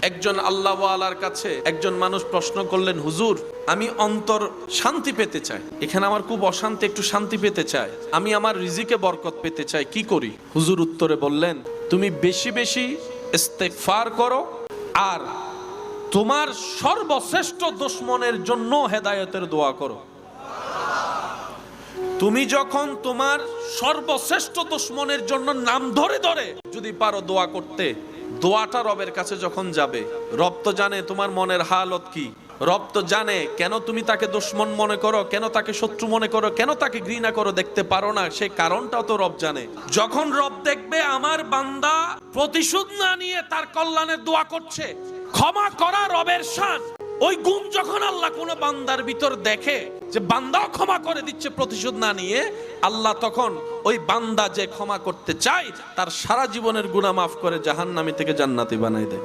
একজন আল্লাহওয়ালার কাছে একজন মানুষ প্রশ্ন করলেন, হুজুর আমি অন্তর শান্তি পেতে চাই, এখানে আমার খুব অশান্তি, একটু শান্তি পেতে চাই, আমি আমার রিজিকে বরকত পেতে চাই, কি করি? হুজুর উত্তরে বললেন, তুমি বেশি বেশি ইস্তেগফার করো আর তোমার সর্বশ্রেষ্ঠ দুশমনের জন্য হেদায়েতের দোয়া করো। তুমি যখন তোমার সর্বশ্রেষ্ঠ দুশমনের জন্য নাম ধরে ধরে যদি পারো দোয়া করতে, দোয়াটা রবের কাছে যখন যাবে, রব তো জানে তোমার মনের হালত কি, রব তো জানে কেন তুমি তাকে দুশমন মনে করো, কেন তাকে শত্রু মনে করো, কেন তাকে ঘৃণা করো, দেখতে পারো না, সেই কারণটাও তো রব জানে। যখন রব দেখবে আমার বান্দা প্রতিশোধ না নিয়ে তার কল্যাণের দোয়া করছে, ক্ষমা করা রবের শান, ওই গুণ যখন আল্লাহ কোন বান্দার ভিতর দেখে যে বান্দাও ক্ষমা করে দিচ্ছে প্রতিশোধ না নিয়ে, আল্লাহ তখন ওই বান্দা যে ক্ষমা করতে চায় তার সারা জীবনের গুনাহ মাফ করে জাহান্নামী থেকে জান্নাতি বানাই দেয়।